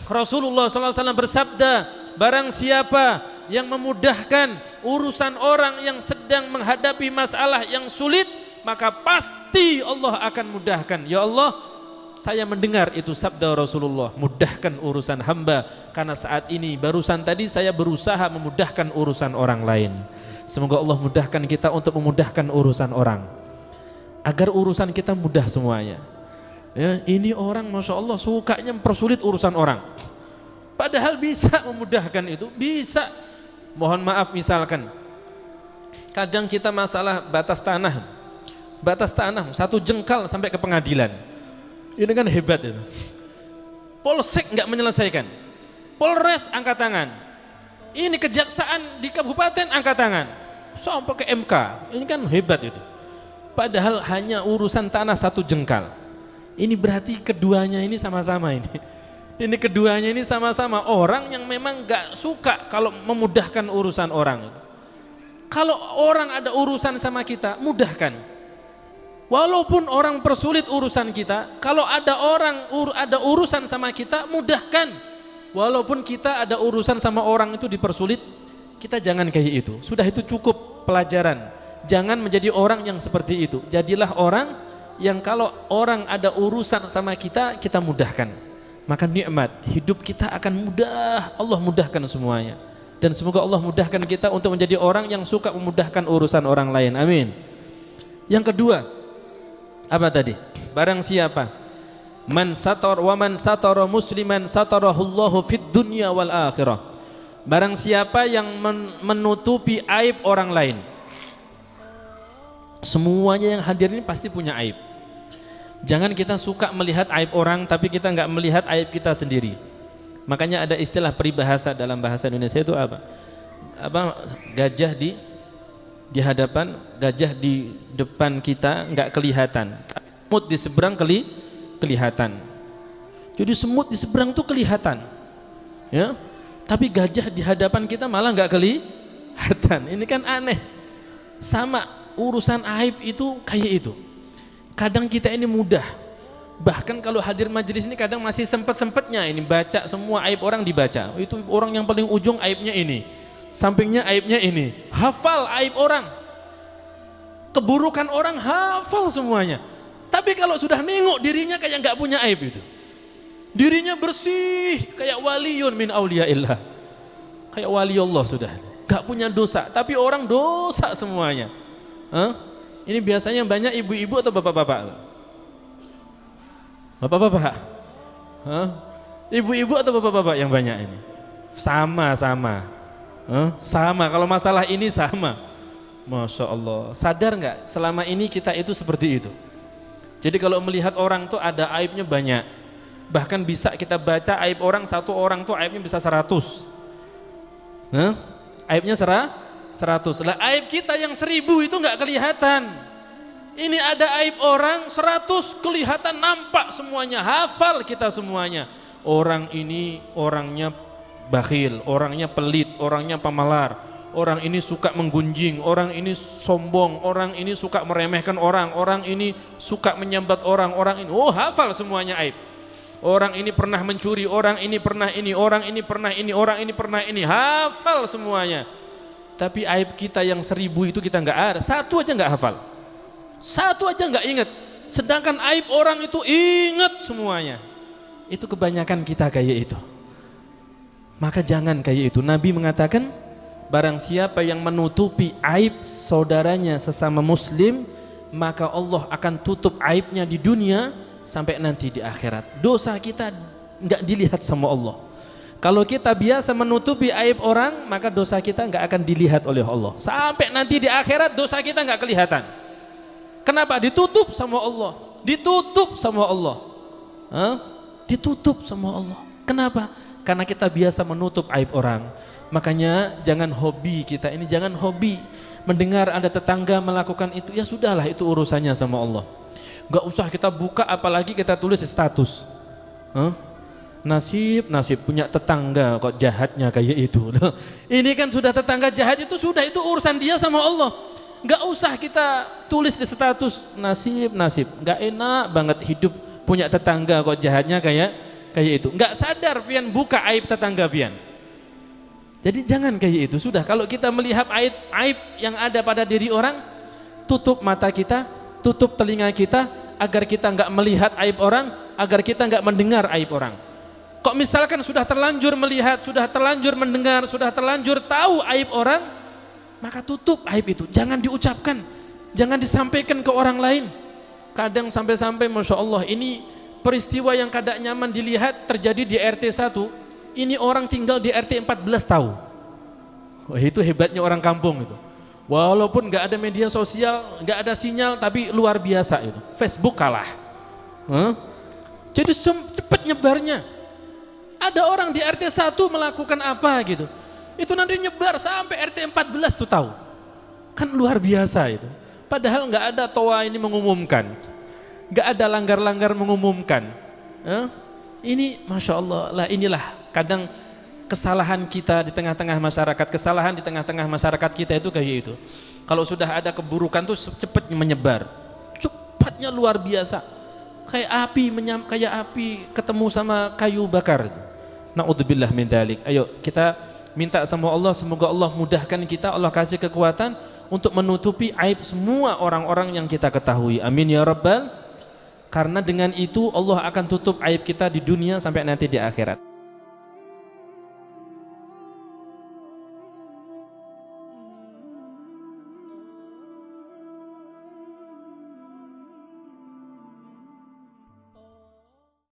Rasulullah SAW bersabda, barang siapa yang memudahkan urusan orang yang sedang menghadapi masalah yang sulit, maka pasti Allah akan mudahkan. Ya Allah, saya mendengar itu sabda Rasulullah, mudahkan urusan hamba, karena saat ini barusan tadi saya berusaha memudahkan urusan orang lain. Semoga Allah mudahkan kita untuk memudahkan urusan orang, agar urusan kita mudah semuanya. Ya, ini orang Masya Allah sukanya mempersulit urusan orang, padahal bisa memudahkan itu, bisa. Mohon maaf, misalkan kadang kita masalah batas tanah 1 jengkal sampai ke pengadilan, ini kan hebat itu. Polsek nggak menyelesaikan, Polres angkat tangan, ini kejaksaan di kabupaten angkat tangan, sampai ke MK, ini kan hebat itu. Padahal hanya urusan tanah 1 jengkal. Ini berarti keduanya ini sama-sama ini. Ini keduanya ini sama-sama orang yang memang gak suka kalau memudahkan urusan orang. Kalau orang ada urusan sama kita, mudahkan. Walaupun orang persulit urusan kita, kalau ada orang ada urusan sama kita, mudahkan. Walaupun kita ada urusan sama orang itu dipersulit, kita jangan kayak itu. Sudah, itu cukup pelajaran. Jangan menjadi orang yang seperti itu. Jadilah orang yang kalau orang ada urusan sama kita, kita mudahkan. Maka nikmat hidup kita akan mudah. Allah mudahkan semuanya. Dan semoga Allah mudahkan kita untuk menjadi orang yang suka memudahkan urusan orang lain. Amin. Yang kedua, apa tadi? Barang siapa man satara musliman satarahullahu fid dunya wal akhirah. Barang siapa yang menutupi aib orang lain. Semuanya yang hadir ini pasti punya aib. Jangan kita suka melihat aib orang, tapi kita nggak melihat aib kita sendiri. Makanya ada istilah peribahasa dalam bahasa Indonesia itu apa? Gajah di hadapan, gajah di depan kita nggak kelihatan, semut di seberang kelihatan. Jadi semut di seberang tuh kelihatan, ya. Tapi gajah di hadapan kita malah nggak kelihatan. Ini kan aneh. Sama urusan aib itu kayak itu. Kadang kita ini mudah, bahkan kalau hadir majelis ini kadang masih sempet-sempetnya ini baca semua aib orang dibaca. Itu orang yang paling ujung aibnya ini, sampingnya aibnya ini, hafal aib orang, keburukan orang hafal semuanya. Tapi kalau sudah nengok dirinya kayak nggak punya aib itu, dirinya bersih kayak waliun min auliyaillah, kayak wali Allah, sudah nggak punya dosa, tapi orang dosa semuanya. Ini biasanya banyak ibu-ibu atau bapak-bapak? Bapak-bapak? Ibu-ibu atau bapak-bapak yang banyak ini? Sama-sama. Sama, kalau masalah ini sama. Masya Allah. Sadar nggak selama ini kita itu seperti itu? Jadi kalau melihat orang tuh ada aibnya banyak. Bahkan bisa kita baca aib orang, satu orang tuh aibnya bisa 100. Aibnya 100. Lah aib kita yang 1000 itu nggak kelihatan. Ini ada aib orang 100 kelihatan, nampak semuanya, hafal kita semuanya. Orang ini orangnya bakhil, orangnya pelit, orangnya pemalar, orang ini suka menggunjing, orang ini sombong, orang ini suka meremehkan orang, orang ini suka menyambat orang, orang ini, oh hafal semuanya aib. Orang ini pernah mencuri, orang ini pernah ini, orang ini pernah ini, orang ini pernah ini, hafal semuanya. Tapi aib kita yang 1000 itu kita nggak ada, satu aja nggak hafal, satu aja nggak ingat. Sedangkan aib orang itu ingat semuanya. Itu kebanyakan kita kayak itu. Maka jangan kayak itu. Nabi mengatakan, barang siapa yang menutupi aib saudaranya sesama muslim, maka Allah akan tutup aibnya di dunia sampai nanti di akhirat. Dosa kita nggak dilihat sama Allah. Kalau kita biasa menutupi aib orang, maka dosa kita nggak akan dilihat oleh Allah. Sampai nanti di akhirat dosa kita nggak kelihatan. Kenapa? Ditutup sama Allah. Ditutup sama Allah. Ditutup sama Allah. Kenapa? Karena kita biasa menutup aib orang. Makanya jangan hobi kita ini, jangan hobi mendengar ada tetangga melakukan itu, ya sudahlah itu urusannya sama Allah. Gak usah kita buka, apalagi kita tulis di status. Nasib punya tetangga kok jahatnya kayak itu. Ini kan sudah tetangga jahat itu, sudah itu urusan dia sama Allah. Gak usah kita tulis di status nasib. Gak enak banget hidup punya tetangga kok jahatnya kayak kayak itu. Nggak sadar pian buka aib tetangga pian. Jadi jangan kayak itu. Sudah, kalau kita melihat aib yang ada pada diri orang, tutup mata kita, tutup telinga kita, agar kita nggak melihat aib orang, agar kita nggak mendengar aib orang. Kok misalkan sudah terlanjur melihat, sudah terlanjur mendengar, sudah terlanjur tahu aib orang, maka tutup aib itu. Jangan diucapkan, jangan disampaikan ke orang lain. Kadang sampai-sampai Masya Allah, ini peristiwa yang kadang nyaman dilihat terjadi di RT 1. Ini orang tinggal di RT 14 tahu. Wah, itu hebatnya orang kampung itu. Walaupun nggak ada media sosial, nggak ada sinyal, tapi luar biasa itu. Facebook kalah. Jadi cepat nyebarnya. Ada orang di RT 1 melakukan apa gitu, itu nanti nyebar sampai RT 14 tuh tahu. Kan luar biasa itu. Padahal nggak ada toa ini mengumumkan, nggak ada langgar-langgar mengumumkan. Ini Masya Allah lah, inilah kadang kesalahan kita di tengah-tengah masyarakat, kesalahan di tengah-tengah masyarakat kita itu kayak itu. Kalau sudah ada keburukan tuh cepat menyebar, cepatnya luar biasa, kayak api ketemu sama kayu bakar. Na'udzubillah min dzalik. Ayo kita minta sama Allah, semoga Allah mudahkan kita, Allah kasih kekuatan untuk menutupi aib semua orang-orang yang kita ketahui. Amin ya rabbal. Karena dengan itu Allah akan tutup aib kita di dunia sampai nanti di akhirat.